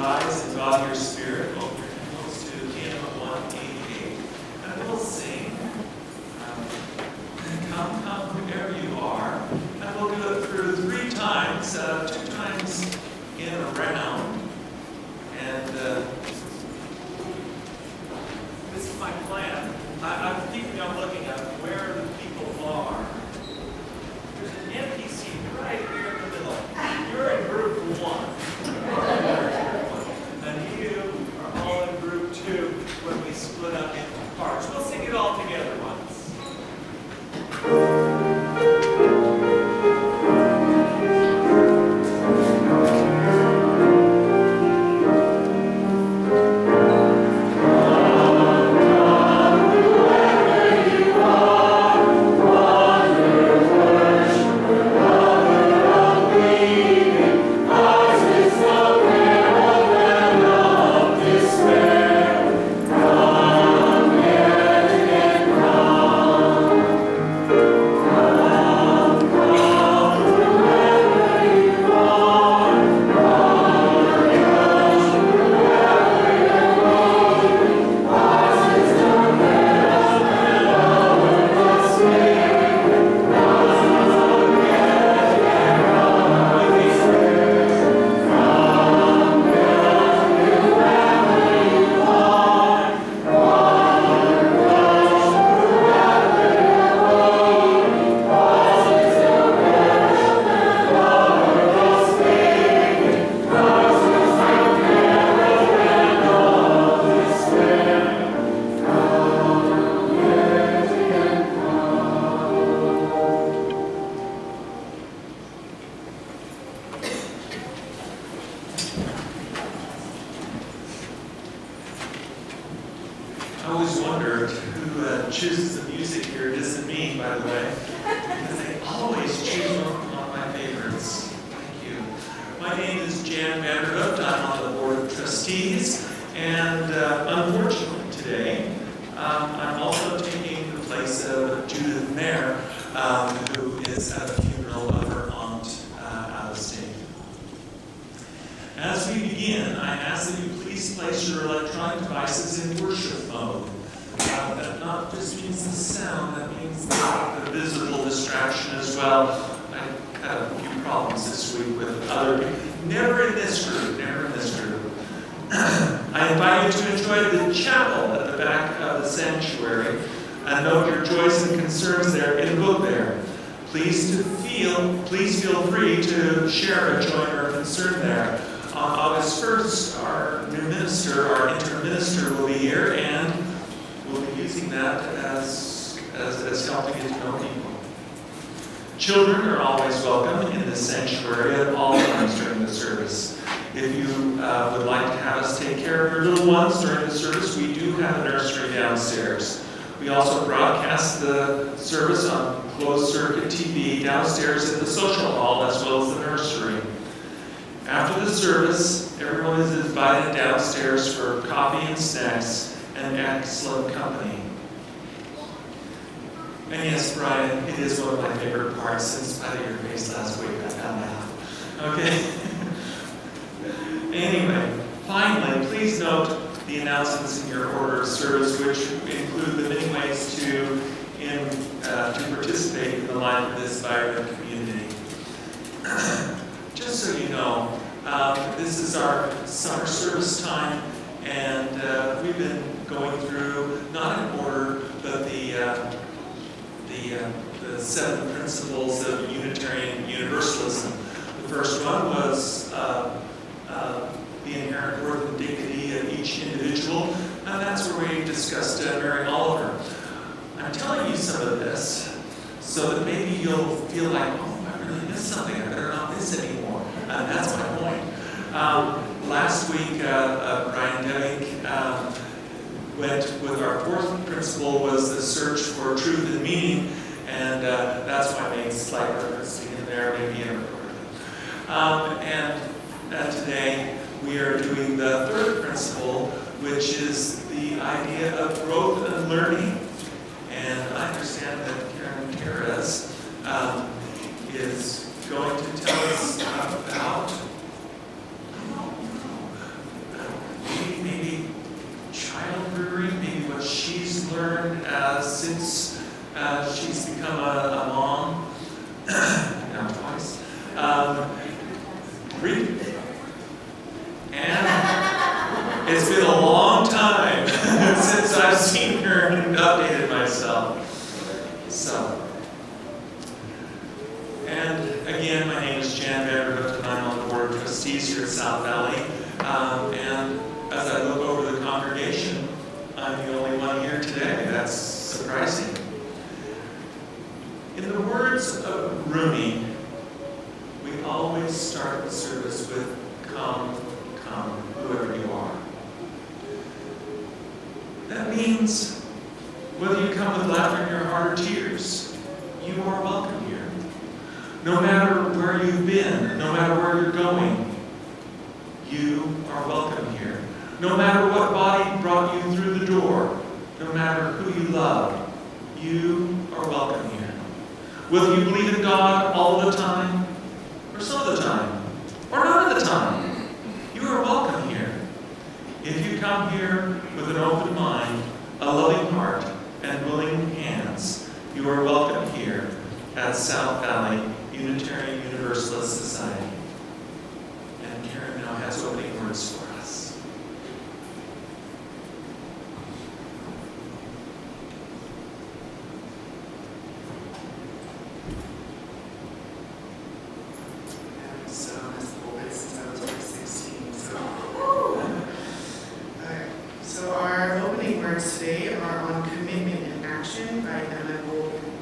rise in God your spirit. Open your hymnals to hymn 188. And we'll sing, Come, Come, Whoever You Are. And we'll do it through 3 times, 2 times in a round. And this is my plan. I'm thinking I'm looking at where the people are. There's an empty seat right here in the middle. You're in group 1. And you are all in group 2 when we split up into parts. We'll sing it all together once. I always wondered who chooses the music here. It isn't me, by the way, because they always choose on my favorites. Thank you. My name is Jan Vanderhooft. I'm on the Board of Trustees, and unfortunately today, I'm also taking the place of Judith Mayer, who is at a funeral of her aunt out of state. As we begin, I ask that you please place your electronic devices in worship mode. That not just means the sound, that means the visible distraction as well. I had a few problems this week with other people. Never in this group. I invite you to enjoy the chapel at the back of the sanctuary and note your joys and concerns there in the book there. Please feel free to share a joy or concern there. On August 1st, our new minister, our interim minister, will be here, and we'll be using that as helping get to know people. Children are always welcome in the sanctuary at all times during the service. If you would like to have us take care of your little ones during the service, we do have a nursery downstairs. We also broadcast the service on closed circuit TV downstairs in the social hall as well as the nursery. After the service, everyone is invited downstairs for coffee and snacks and excellent company. And yes, Brian, it is one of my favorite parts. In spite of your face last week, I found out. Okay? Anyway, finally, please note the announcements in your order of service, which include the many ways to participate in the life of this vibrant community. Just so you know, this is our summer service time, and we've been going through, not in order, but the 7 principles of Unitarian Universalism. The first one was the inherent worth and dignity of each individual, and that's where we discussed Mary Oliver. I'm telling you some of this so that maybe you'll feel like, oh, I really missed something. I better not miss anymore. That's my point. Last week, Brian Deming went with our 4th principle was the search for truth and meaning, and that's why I made slight reference to him there, maybe inappropriately. And today we are doing the 3rd principle, which is the idea of growth and learning. And I understand that Karen Perez is going to tell us about It's been a long time since I've seen her and updated myself. So, and again, my name is Jan Vanderhoof, and I'm on the Board of Trustees here at South Valley. And as I look over the congregation, I'm the only one here today. That's surprising. In the words of Rumi, we always start the service with, "Come, come, whoever you are." That means whether you come with laughter in your heart or tears, you are welcome here. No matter where you've been, no matter where you're going, you are welcome here. No matter what body brought you through the door, no matter who you love, you are welcome here. Whether you believe in God all the time, or some of the time, or none of the time, you are welcome here. If you come here with an open mind, a loving heart, and willing hands, you are welcome here at South Valley Unitarian Universalist Society. And Karen now has opening words for us. So I've been since I was like 16. So our opening words today are on Commitment and Action by Emma Goldman.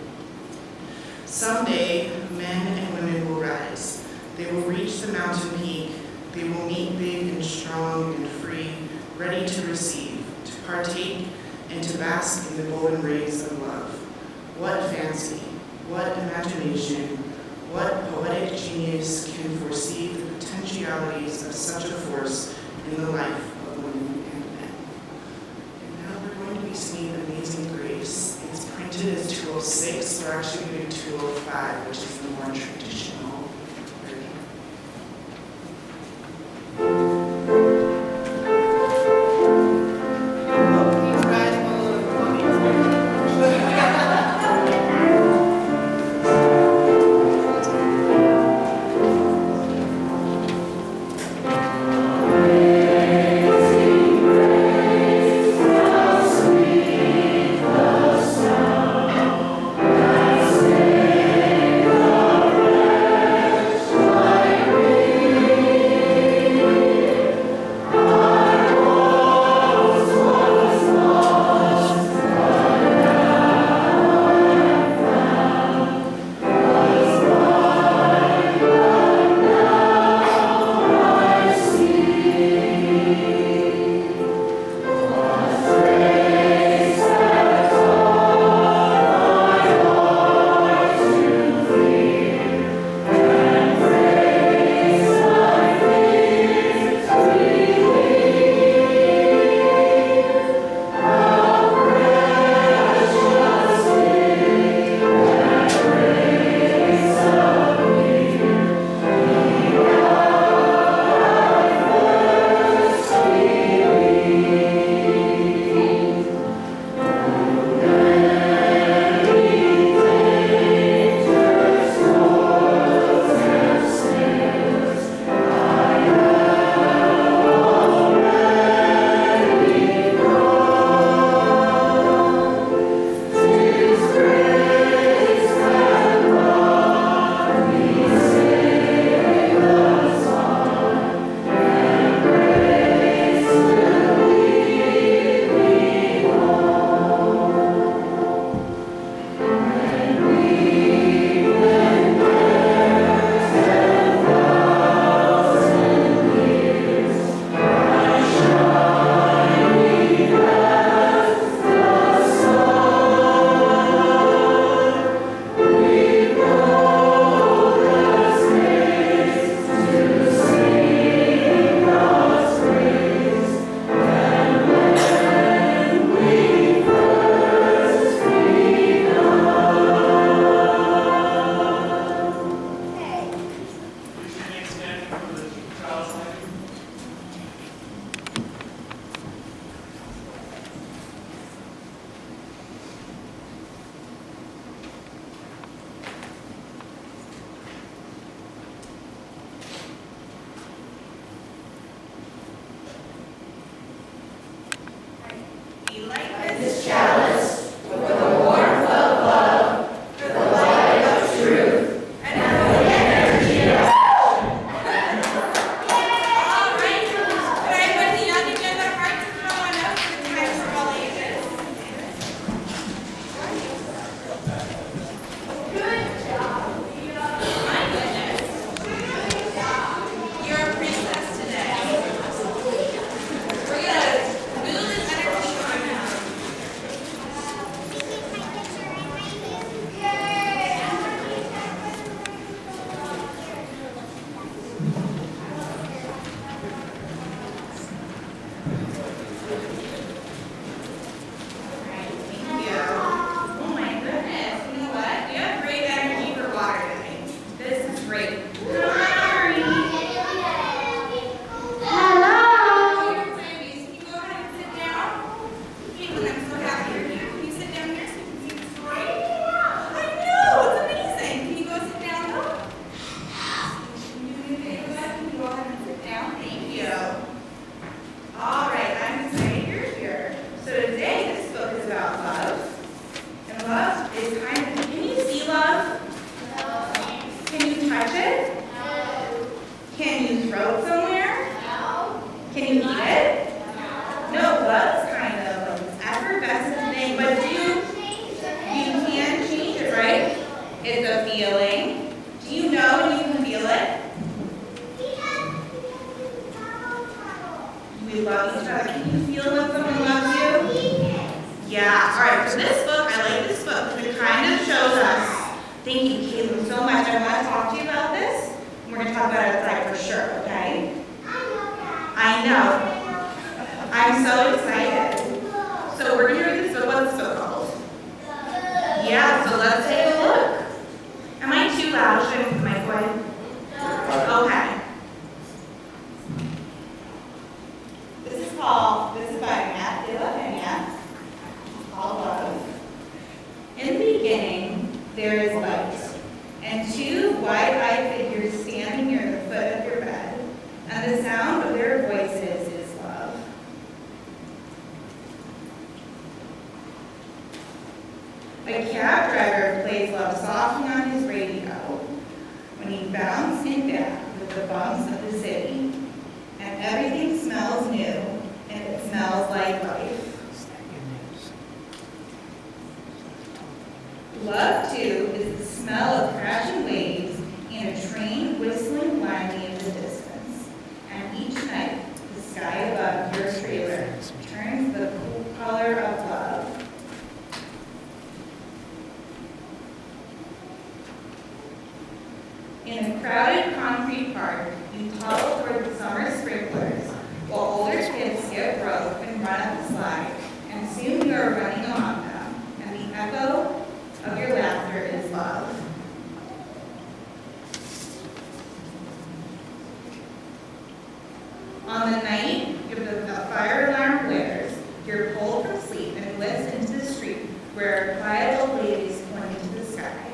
Someday, men and women will rise. They will reach the mountain peak. They will meet big and strong and free, ready to receive, to partake, and to bask in the golden rays of love. What fancy, what imagination, what poetic genius can foresee the potentialities of such a force in the life of women and men? And now we're going to be singing Amazing Grace. It's printed as 206. We're actually going to do 205, which is the more traditional version. Thank Can you eat it? No, love's kind of like this effervescent thing, but you can change it, right? It's a feeling. Do you know you can feel it? We love each other. Can you feel when someone loves you? Yeah. All right. So this book, I like this book because it kind of shows us. Thank you, Caitlin, so much. I want to talk to you about this. We're going to talk about it outside for sure. Okay? I know. I'm so excited. So we're going to read this book. What's this book called? Yeah. So let's take a look. Am I too loud? Should I move the mic away? Okay. This is by Matt De La Peña. It's called Love. In the beginning, there is light, and two wide-eyed figures standing near the foot of your bed, and the sound of their voices is love. A cab driver plays love softly on his radio when he bounds in back with the bumps of the city, and everything smells new. And it smells like life. Love, too, is the smell of crashing waves and a train whistling blindly in the distance. And each night, the sky above your trailer turns the cool color of love. In a crowded concrete park, you toddle toward the summer sprinklers, while older kids skip rope and run up the slide, and soon you are running among them, and the echo of your laughter is love. On the night the fire alarm blares, you're pulled from sleep and lifted into the street where quiet old ladies point into the sky.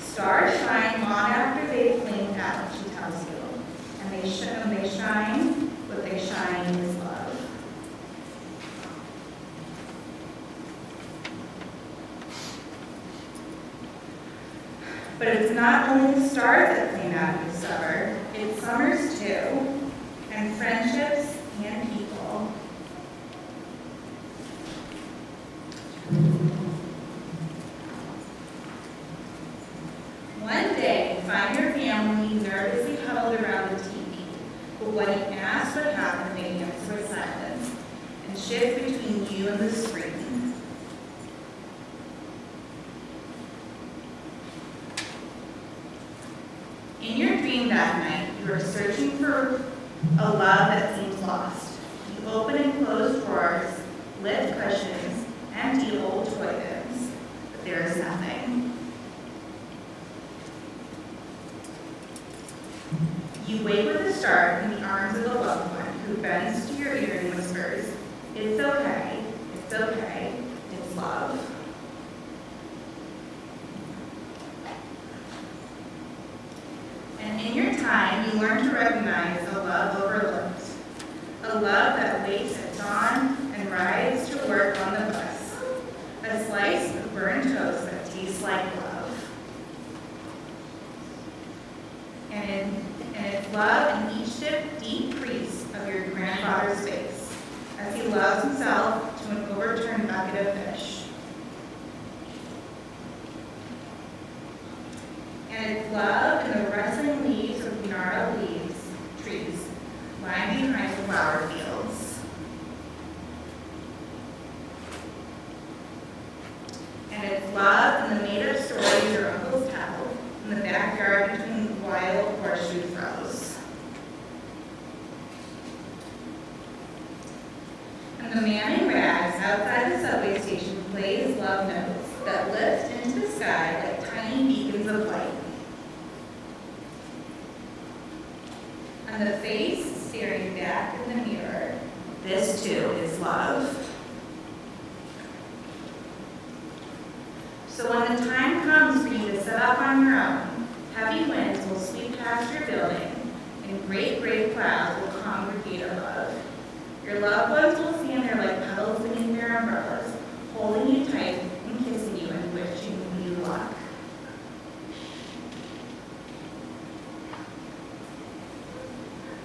Stars shine long after they've blinked out, she tells you, and they shine. What they shine is love. But it's not only the stars that flame out in the summer, it's summers too, and friendships and people. One day, find your family nervously huddled around the TV. But when you asked what happened, they answered silence and shift between you and the screen. In your dream that night, you are searching for a love that seems lost. You open and close drawers, lift cushions, empty old toy bins, but there is nothing. You wake with a start in the arms of a loved one who bends to your ear and whispers, "It's okay, it's okay, it's love." And in your time, you learn to recognize a love overlooked, a love that wakes at dawn and rides to work on the bus, a slice of burned toast that tastes like love. And it's love in each deep crease of your grandfather's face, as he loves himself to an overturned bucket of fish. And it's love in the rustling leaves of gnarled trees, lying behind the flower fields. And it's love in the made-up stories your uncles tell in the backyard between wild horseshoe throws. And the man in rags outside the subway station plays love notes that lift into the sky like tiny beacons of light. And the face staring back in the mirror, this too is love. So when the time comes for you to set up on your own, heavy winds will sweep past your building, and great gray clouds will congregate above. Your loved ones will stand there like petals beneath their umbrellas, holding you tight and kissing you and wishing you luck.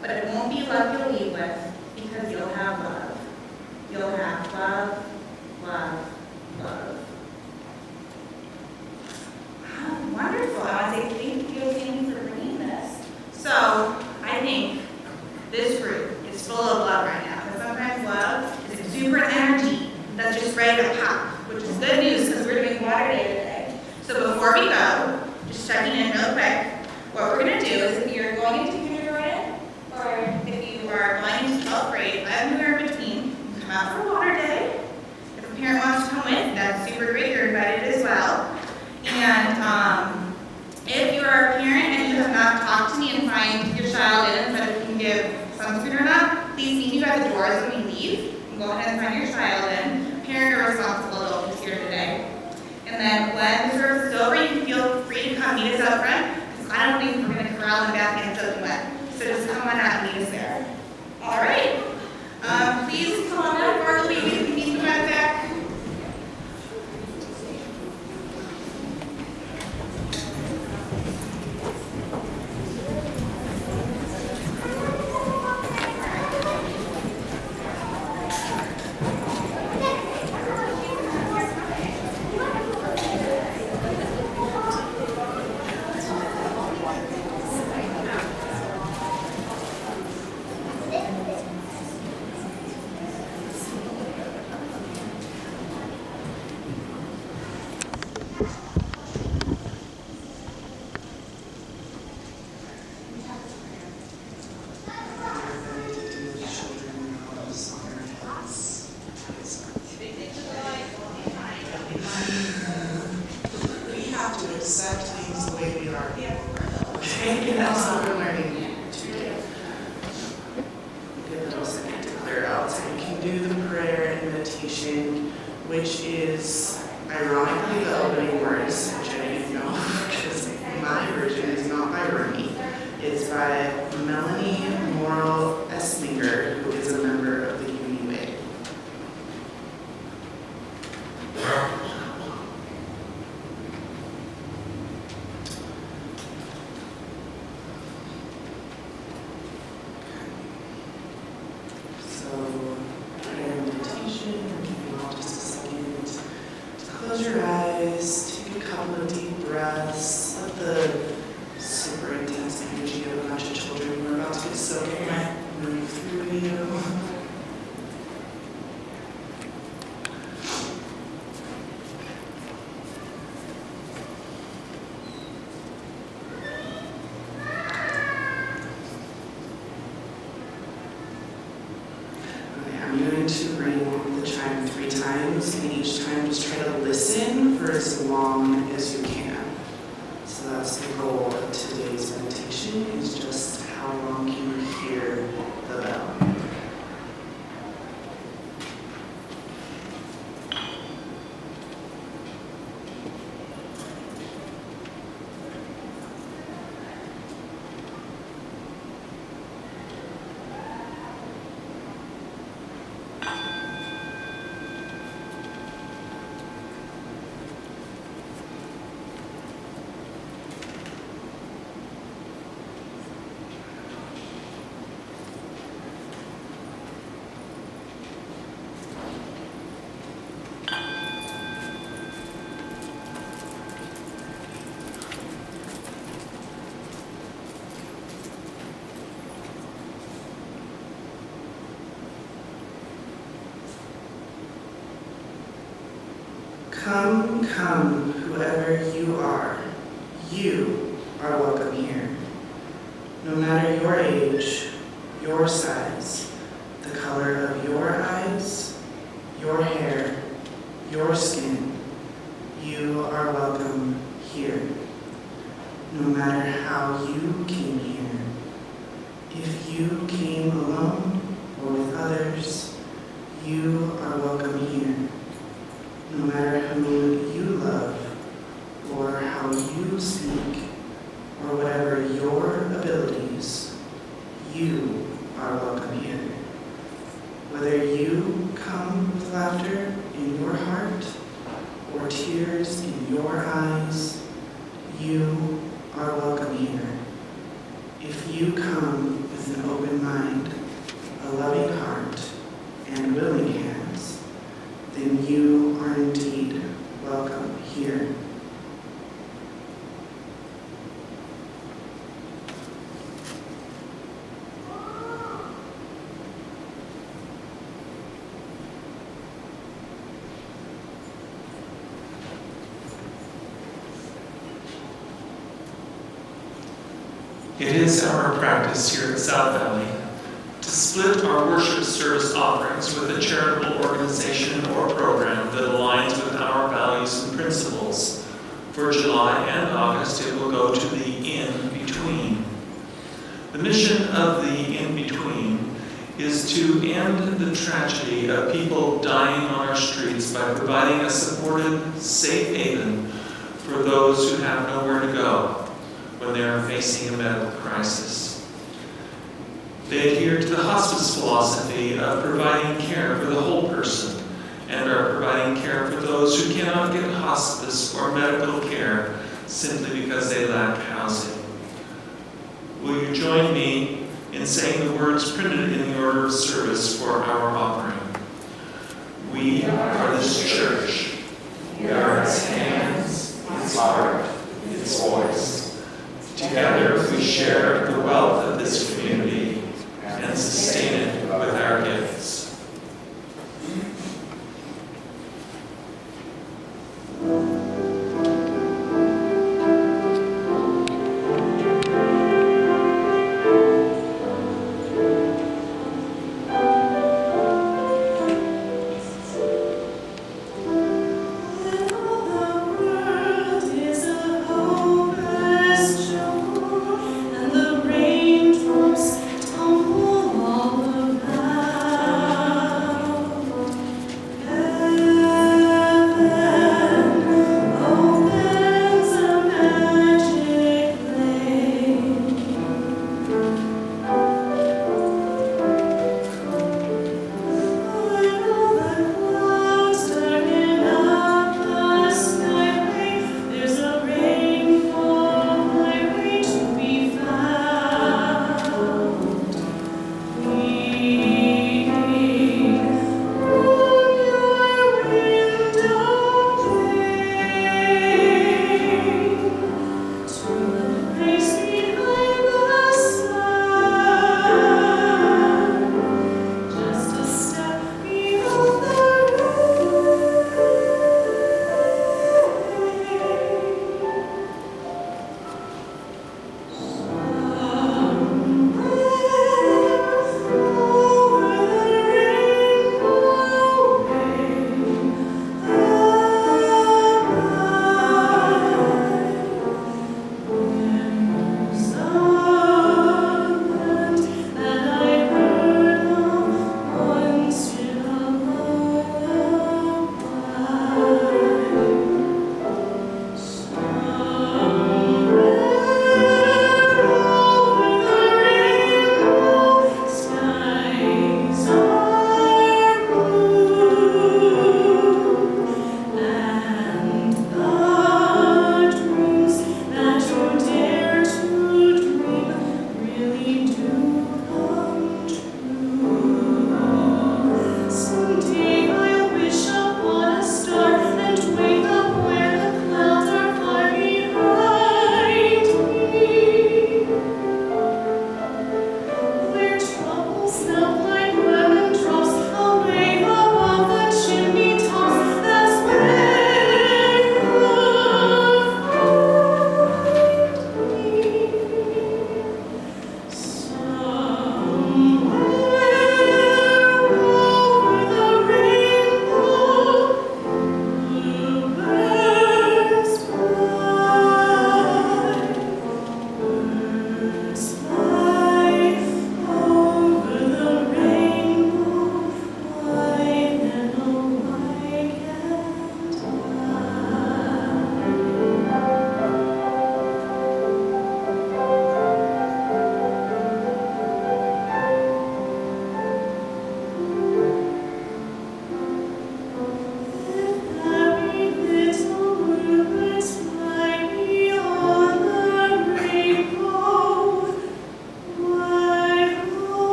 But it won't be luck you'll leave with. because you'll have love. You'll have love, love, love. Oh, wonderful. I want to say thank you for bringing this. So, I think this group is full of love right now. Because sometimes love is super energy that's just ready to pop, which is good news because we're doing water day today. So before we go, just checking in real quick, what we're going to do is if you're going into kindergarten or if you are going into 12th grade, anywhere in between, come out for water day. If a parent wants to come with, that's super great. You're invited as well. And if you are a parent and you have not talked to me and find your child in and said if you can give sunscreen or not, please meet you at the doors when we leave. And go ahead and find your child in. Parent or responsible adult who's here today. And then when the service is over, you can feel free to come meet us out front. Because I don't think we're going to corral in the back and soaking wet. So just come on out and meet us there. All right. Please come on up or leave. You can meet them at the back. Accept things the way we are. Okay, and that's what we're learning today. Give them a second to clear out so we can do the prayer invitation, which is ironically the opening words, which I didn't know because my version is not by Rumi. It's by Melanie Morrill Esslinger, who is a member of the UUA. Close your eyes, take a couple of deep breaths, let the super intense energy of a bunch of children who are about to get soaking wet move through you. I'm going to ring the chime 3 times, and each time just try to listen for as long as you can. So that's the goal of today's meditation, is just how long can you hear the bell. Come, come, whoever you are welcome here. No matter your age, your size, the color of your eyes, your hair, your skin, you are welcome here. No matter how you came here, if you came alone or with others, you are welcome here. No matter who you love, or how you speak, or whatever your abilities, you are welcome here. Whether you come with laughter in your heart, or tears in your eyes, you are welcome here. If you come with an open mind, a loving heart, It is our practice here at South Valley to split our worship service offerings with a charitable organization or program that aligns with our values and principles. For July and August, it will go to the In-Between. The mission of the In-Between is to end the tragedy of people dying on our streets by providing a supported, safe haven for those who have nowhere to go when they are facing a medical crisis. They adhere to the hospice philosophy of providing care for the whole person and are providing care for those who cannot get hospice or medical care simply because they lack housing. Will you join me in saying the words printed in the order of service for our offering? We are this church. We are its hands, its heart, its voice. Together we share the wealth of this community and sustain it with our gifts.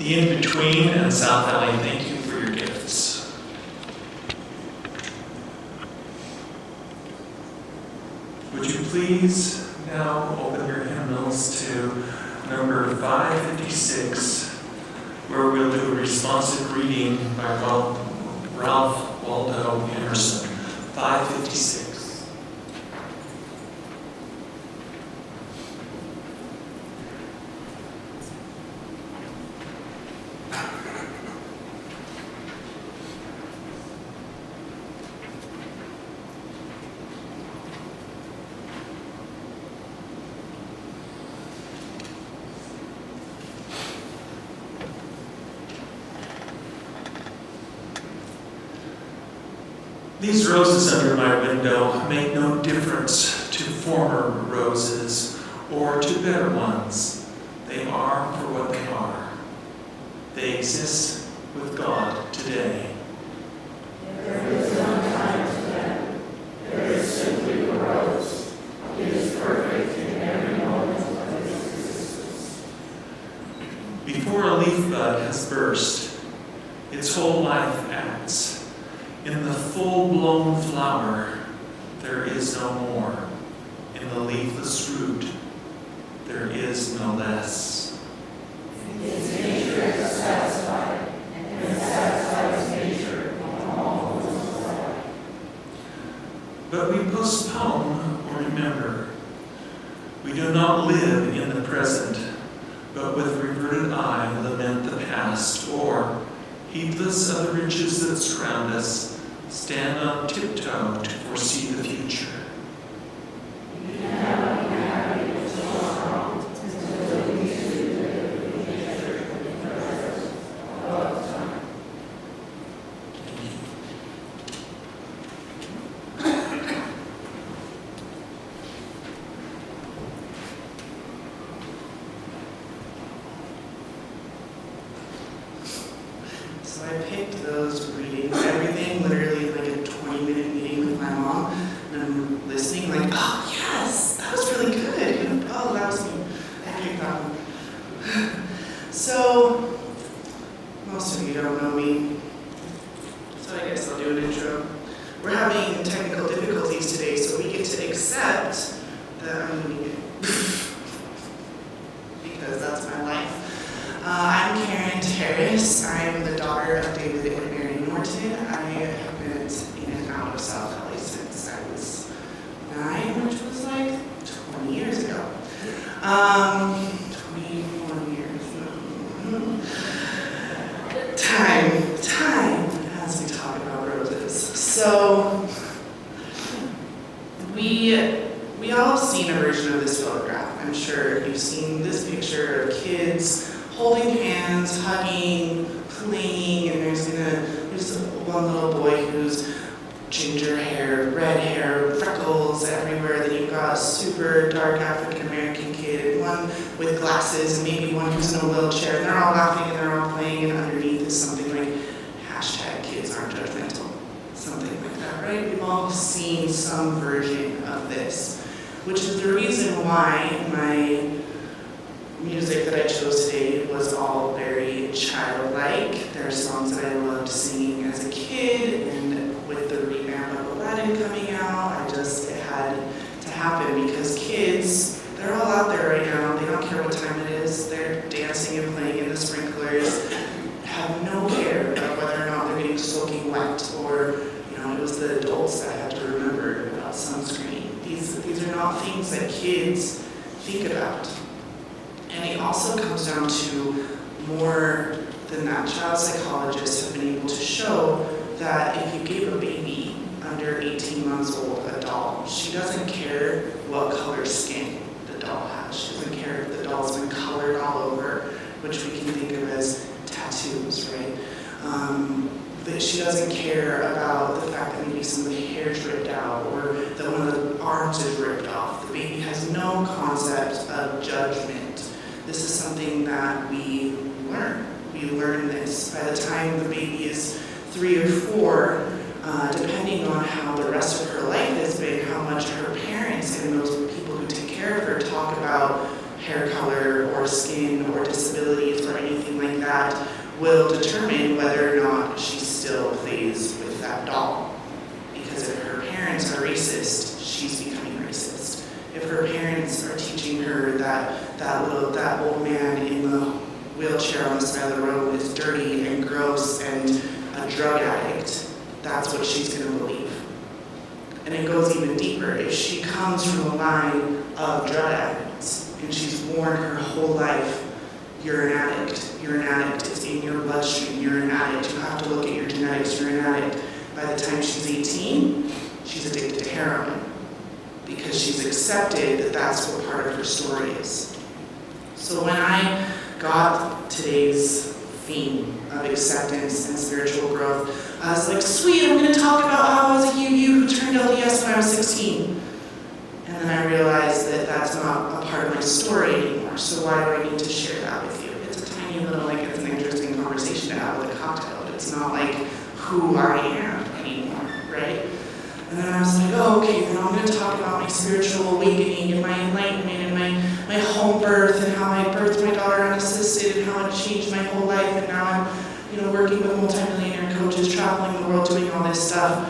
The In-Between and South Valley, thank you for your gifts. please now open your hymnals to number 556, where we'll do a responsive reading by Ralph Waldo Emerson. 556. These roses under my window make no difference to former roses or to better ones. They are for what they are. They exist with God today. There is no time to them. There is simply a rose. It is perfect in every moment of its existence. Before a leaf bud has burst, its whole life acts. In the full-blown flower, there is no more. In the leafless root, there is no less. Its nature is satisfied, and satisfies nature in all its life. But we postpone or remember. We do not live in the present, but with reverted eye lament the past, or, heedless of the riches that surround us, stand on tiptoe to foresee the future. We cannot be happy until strong, until we see the nature in the present of time. So I picked those readings, everything, literally like a 20-minute meeting with my mom, and I'm listening like, oh yes, that was really good. Oh, that was me. I picked that one. So, most of you don't know me, so I guess I'll do an intro. We're having technical difficulties today, so we get to accept that I'm doing it. Because that's my life. I'm Karen Terrace. I'm the daughter of David and Mary Norton. I have been in and out of South LA since I was 9, which was like 20 years ago. 21 years. Time as we talk about roses. So, we all have seen a version of this photograph. I'm sure you've seen this picture of kids holding hands, hugging, playing, and there's one little boy who's ginger hair, red hair, freckles everywhere. Then you've got a super dark African American kid, one with glasses, and maybe one who's in a wheelchair. And they're all laughing and they're all playing, and underneath is something like #kids aren't judgmental, something like that, right? We've all seen some version of this, which is the reason why my music that I chose today was all very childlike. There are songs that I loved singing as a kid, and with the revamp of Aladdin coming out, it had to happen because kids, they're all out there right now. They don't care what time it is. They're dancing and playing in the sprinklers, have no care about whether or not they're getting soaking wet, or, it was the adults that had to remember about sunscreen. These are not things that kids think about. And it also comes down to more than that. Child psychologists have been able to show that if you gave a baby under 18 months old a doll, she doesn't care what color skin the doll has. She doesn't care if the doll's been colored all over, which we can think of as tattoos, right? That she doesn't care about the fact that maybe some of the hair is ripped out or that one of the arms is ripped off. The baby has no concept of judgment. This is something that we learn. We learn this by the time the baby is 3 or 4, depending on how the rest of her life has been, how much her parents and those people who take care of her talk about hair color or skin or disabilities or anything like that will determine whether or not she still plays with that doll. Because if her parents are racist, she's becoming racist. if her parents are teaching her that old man in the wheelchair on the side of the road is dirty and gross and a drug addict, that's what she's going to believe. And it goes even deeper. If she comes from a line of drug addicts and she's worn her whole life, you're an addict, it's in your bloodstream, you're an addict, you have to look at your genetics, you're an addict. By the time she's 18, she's addicted to heroin because she's accepted that that's what part of her story is. So when I got today's theme of acceptance and spiritual growth, I was like, sweet, I'm going to talk about how I was a UU who turned LDS when I was 16. And then I realized that that's not a part of my story anymore, so why do I need to share that with you? It's a tiny little, it's an interesting conversation to have with a cocktail, but it's not like who I am anymore, right? And then I was like, oh, okay, then I'm going to talk about my spiritual awakening and my enlightenment and my home birth and how I birthed my daughter unassisted and how it changed my whole life, and now I'm working with multimillionaire coaches, traveling the world, doing all this stuff.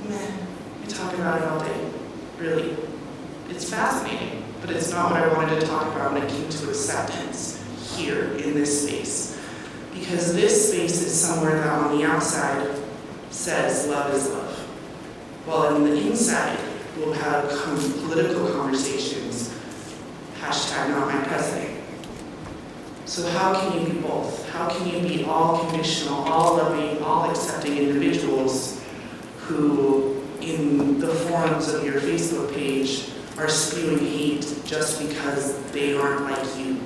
Man, we talk about it all day. Really. It's fascinating, but it's not what I wanted to talk about when it came to acceptance here in this space. Because this space is somewhere that on the outside says love is love. While on the inside, we'll have political conversations, hashtag not my president. So how can you be both? How can you be all conditional, all loving, all accepting individuals who, in the forums of your Facebook page, are spewing hate just because they aren't like you?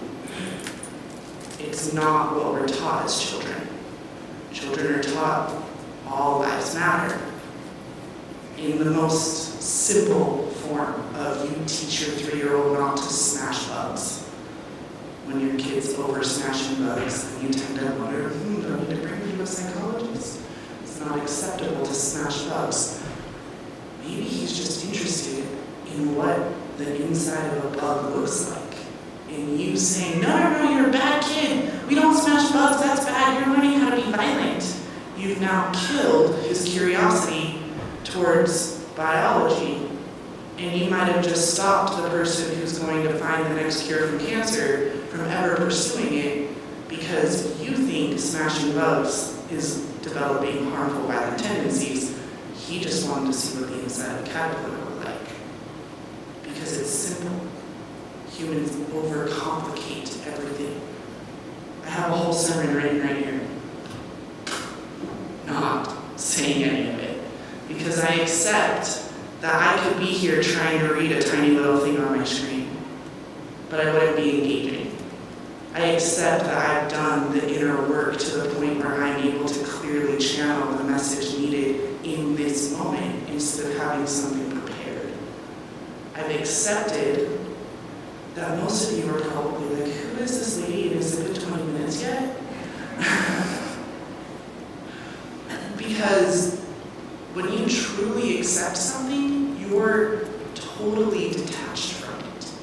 It's not what we're taught as children. Children are taught all lives matter. In the most simple form of you teach your 3-year-old not to smash bugs. When your kid's over smashing bugs, and you tend to wonder, do I need to bring him to a psychologist? It's not acceptable to smash bugs. Maybe he's just interested in what the inside of a bug looks like. And you saying, no, you're a bad kid. We don't smash bugs, that's bad. You're learning how to be violent. You've now killed his curiosity towards biology. And you might have just stopped the person who's going to find the next cure from cancer from ever pursuing it because you think smashing bugs is developing harmful violent tendencies. He just wanted to see what the inside of a caterpillar looked like. Because it's simple. Humans overcomplicate everything. I have a whole sermon written right here. Not saying any of it. Because I accept that I could be here trying to read a tiny little thing on my screen, but I wouldn't be engaging. I accept that I've done the inner work to the point where I'm able to clearly channel the message needed in this moment instead of having something prepared. I've accepted that most of you are probably like, who is this lady and is it been 20 minutes yet? Because when you truly accept something, you're totally detached from it.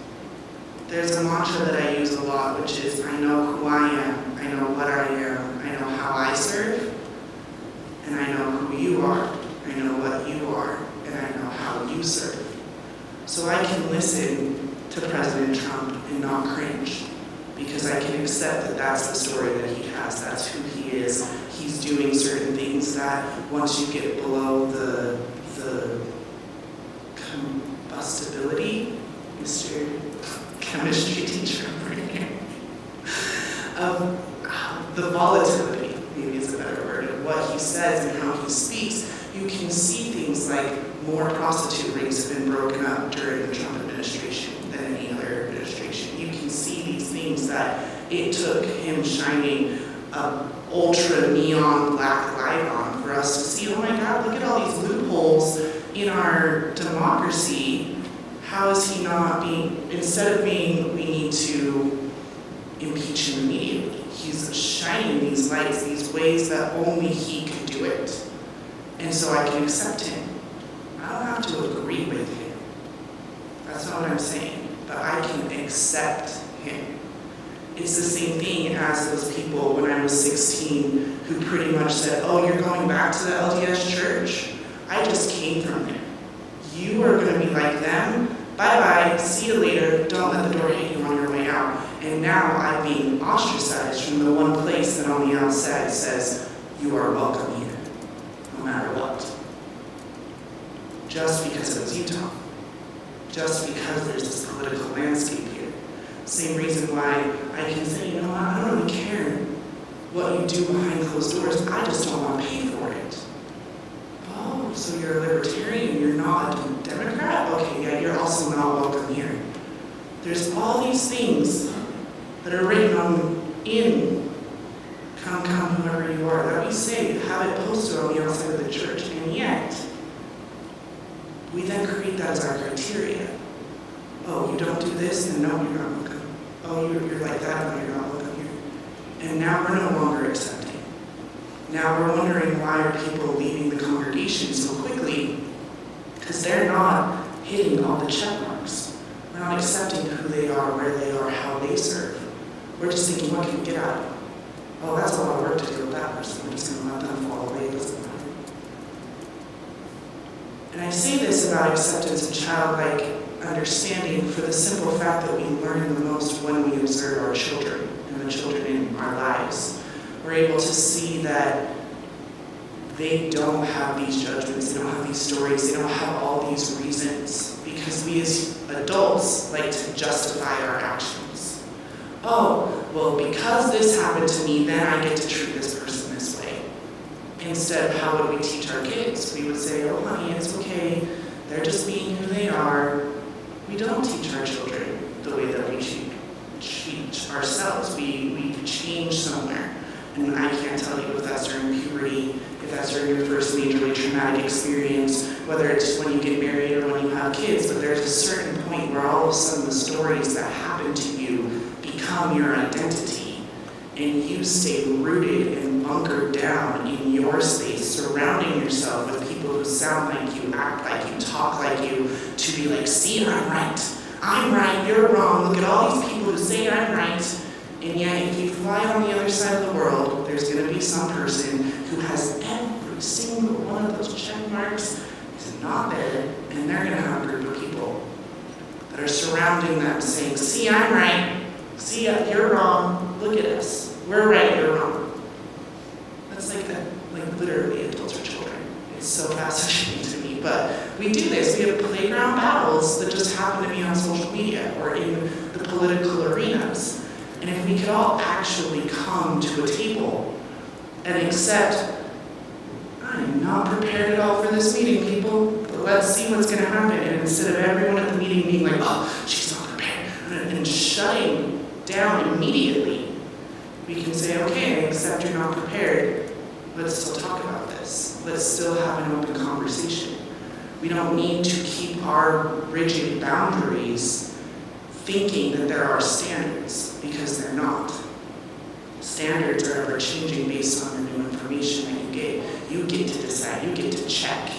There's a mantra that I use a lot, which is, I know who I am, I know what I am, I know how I serve, and I know who you are, I know what you are, and I know how you serve. So I can listen to President Trump and not cringe, because I can accept that that's the story that he has, that's who he is. He's doing certain things that once you get below the combustibility, Mr. Chemistry teacher over here, the volatility, maybe is a better word, of what he says and how he speaks, you can see things like more prostitute rings have been broken up during the Trump administration than any other administration. You can see these things that it took him shining ultra neon black light on for us to see, oh my God, look at all these loopholes in our democracy. How is he not being, instead of being, we need to impeach him immediately, he's shining these lights, these ways that only he can do it. And so I can accept him. I don't have to agree with him. That's not what I'm saying. But I can accept him. It's the same thing as those people when I was 16 who pretty much said, oh, you're going back to the LDS church? I just came from there. You are going to be like them. Bye-bye, see you later, don't let the door hit you on your way out. And now I'm being ostracized from the one place that on the outside says, you are welcome here, no matter what. Just because it was Utah. Just because there's this political landscape here. Same reason why I can say, you know what, I don't really care what you do behind closed doors, I just don't want to pay for it. Oh, so you're a libertarian, you're not a Democrat? Okay, yeah, you're also not welcome here. There's all these things that are written in come whoever you are, that we say, have it posted on the outside of the church, and yet, we then create that as our criteria. Oh, you don't do this, then no, you're not welcome. Oh, you're like that, no, you're not welcome here. And now we're no longer accepting. Now we're wondering why are people leaving the congregation so quickly? Because they're not hitting all the check marks. We're not accepting who they are, where they are, how they serve. We're just thinking, what can we get out of them? Oh, that's a lot of work to do with that person. We're just going to let them fall away. It doesn't matter. And I say this about acceptance and childlike understanding for the simple fact that we learn the most when we observe our children and the children in our lives. We're able to see that they don't have these judgments, they don't have these stories, they don't have all these reasons, because we as adults like to justify our actions. Oh, well, because this happened to me, then I get to treat this person this way. Instead, how would we teach our kids? We would say, oh, honey, it's okay. They're just being who they are. We don't teach our children the way that we teach ourselves. We change somewhere. And I can't tell you if that's during puberty, if that's during your first majorly traumatic experience, whether it's when you get married or when you have kids, but there's a certain point where all of a sudden the stories that happen to you become your identity, and you stay rooted and bunkered down in your space, surrounding yourself with people who sound like you, act like you, talk like you, to be like, see, I'm right, you're wrong, look at all these people who say I'm right. And yet, if you fly on the other side of the world, there's going to be some person who has every single one of those check marks, is not there, and they're going to have a group of people that are surrounding them saying, see, I'm right, see, you're wrong, look at us, we're right, you're wrong. That's like literally adults or children. It's so fascinating to me, but we do this. We have playground battles that just happen to be on social media or in the political arenas. And if we could all actually come to a table and accept, I am not prepared at all for this meeting, people, but let's see what's going to happen. And instead of everyone at the meeting being like, oh, she's not prepared, and shutting down immediately, we can say, okay, I accept you're not prepared. Let's still talk about this. Let's still have an open conversation. We don't need to keep our rigid boundaries thinking that there are standards, because they're not. Standards are ever changing based on the new information that you get. You get to decide, you get to check.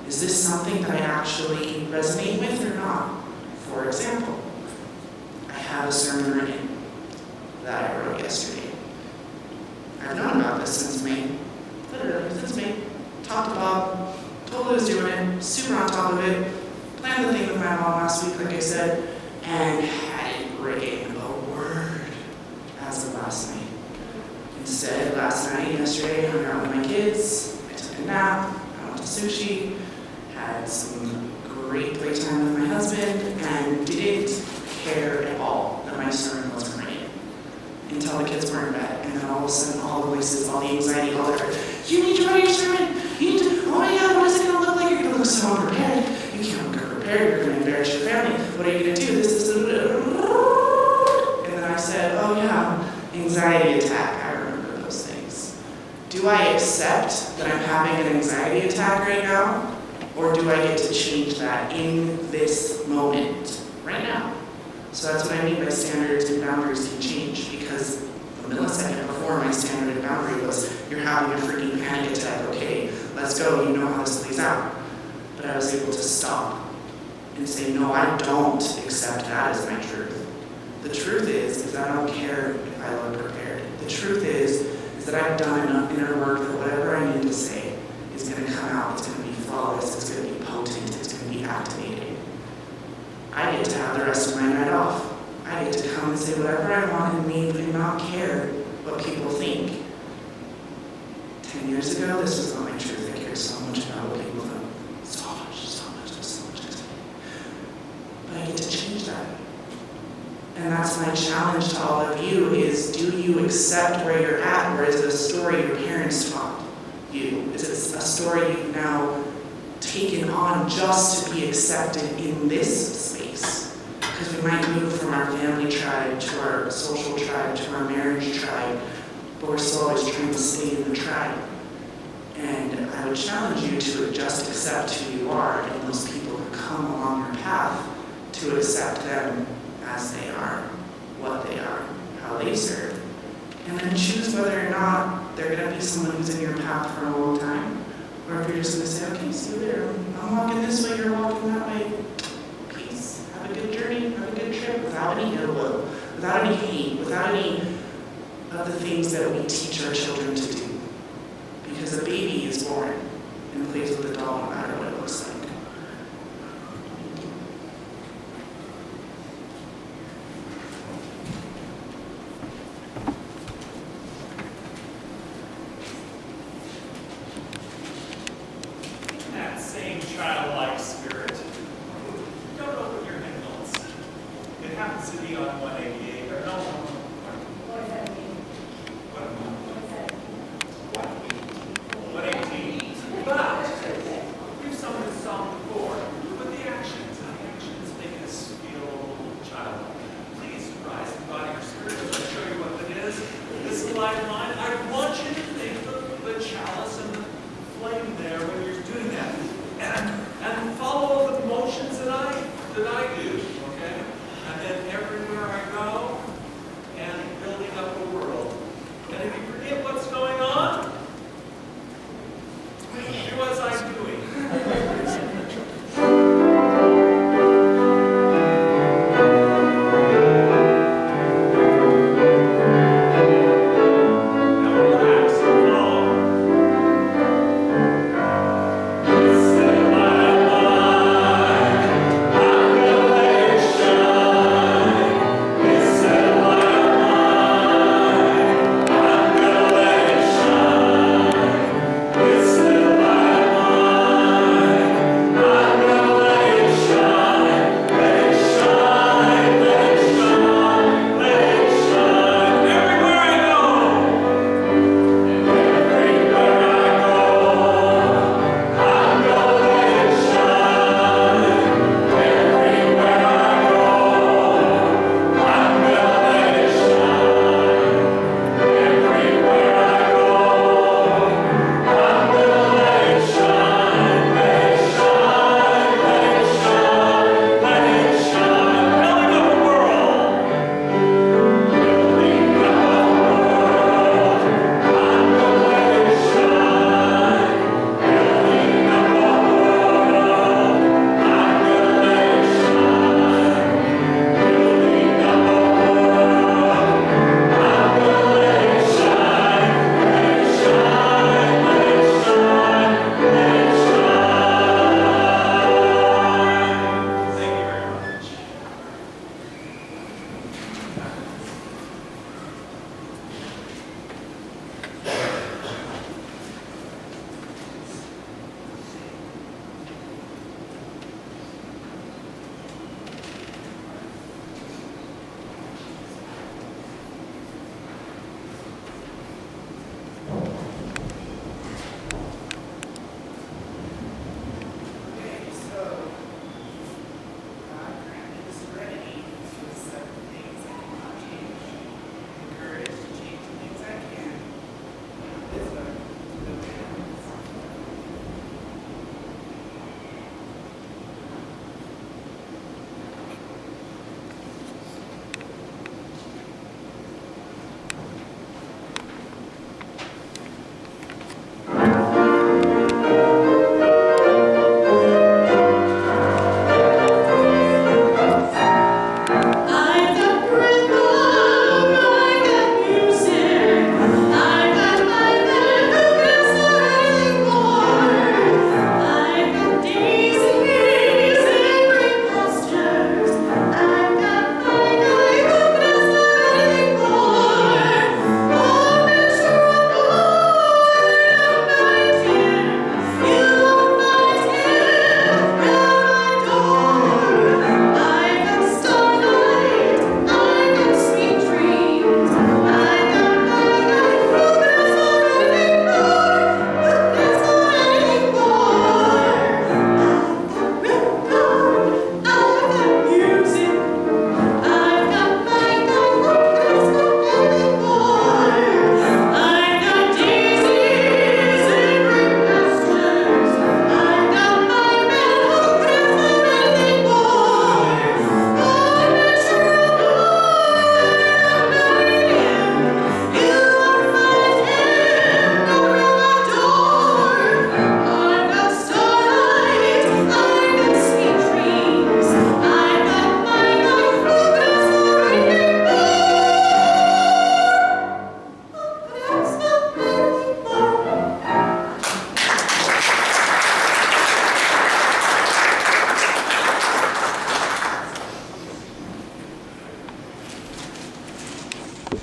Is this something that I actually resonate with or not? For example, I have a sermon written that I wrote yesterday. I've known about this since May. Literally, since May. Talked to Bob, told who was doing it, super on top of it, planned the thing with my mom last week, like I said, and hadn't written a word as of last night. Instead, yesterday, I hung out with my kids, I took a nap, I went to sushi, had some great playtime with my husband, and didn't care at all that my sermon wasn't written until the kids were in bed. And then all of a sudden, all the voices, all the anxiety, all the you need to write your sermon, you need to, oh my God, what is it going to look like? You're going to look so unprepared. You can't look unprepared, you're going to embarrass your family. What are you going to do? This is and then I said, oh yeah, anxiety attack. I remember those things. Do I accept that I'm having an anxiety attack right now? Or do I get to change that in this moment, right now? So that's what I mean by standards and boundaries can change, because the millisecond before my standard and boundary was, you're having a freaking panic attack, okay, let's go, you know how this plays out. But I was able to stop and say, no, I don't accept that as my truth. The truth is that I don't care if I look prepared. The truth is that I've done enough inner work that whatever I need to say is going to come out, it's going to be flawless, it's going to be potent, it's going to be activated. I get to have the rest of my night off. I get to come and say whatever I want and maybe not care what people think. 10 years ago, this was not my truth. I cared so much about what people thought. So much. But I get to change that. And that's my challenge to all of you is, do you accept where you're at, or is it a story your parents taught you? Is it a story you've now taken on just to be accepted in this space? Because we might move from our family tribe to our social tribe to our marriage tribe, but we're still always trying to stay in the tribe. And I would challenge you to just accept who you are, and those people who come along your path, to accept them as they are, what they are, how they serve. And then choose whether or not they're going to be someone who's in your path for a long time, or if you're just going to say, okay, see you later. I'm walking this way, you're walking that way. Peace. Have a good journey, have a good trip, without any ill will, without any hate, without any of the things that we teach our children to do. Because a baby is born and plays with a doll no matter what it looks like. That same childlike spirit. Don't open your hymnals. It happens to be on 188, or no, What does that mean? what? What does that mean? 118. But we've sung this song before, but the actions make us feel childlike. Please rise in body or spirit as I show you what it is. This light of mine, I want you to think of the chalice and the flame there when you're doing that. And follow the motions that I do, okay? And then everywhere I go, and building up a world. And if you forget what's going on, do as I'm doing. So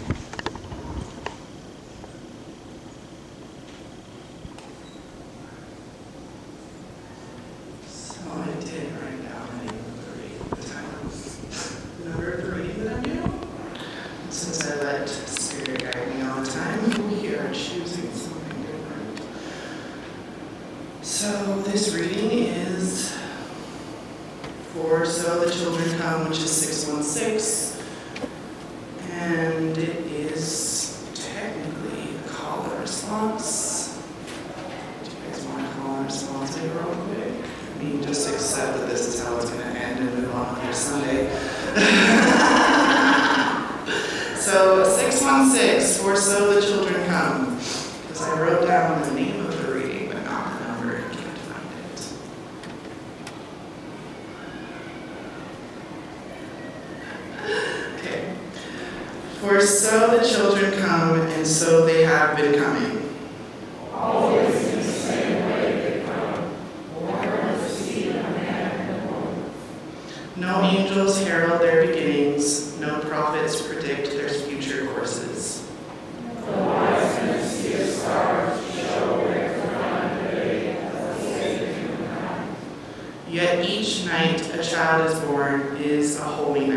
I did write down the name of the reading, the title. Number of the reading that I'm doing. Since I let Spirit guide me all the time, we are choosing something different. So this reading is For So the Children Come, which is 616. And it is technically a call and response. Do you guys want to call and response it real quick? I mean, just accept that this is how it's going to end and move on with your Sunday. So 616, For So the Children Come. Because I wrote down the name of the reading, but not the number. I can't find it. Okay. For so the children come, and so they have been coming. Always in the same way they come, born of the seed of man and woman. No angels herald their beginnings, no prophets predict their future courses. The wise men see the stars to show where to find the day of the saving humankind. Yet each night a child is born is a holy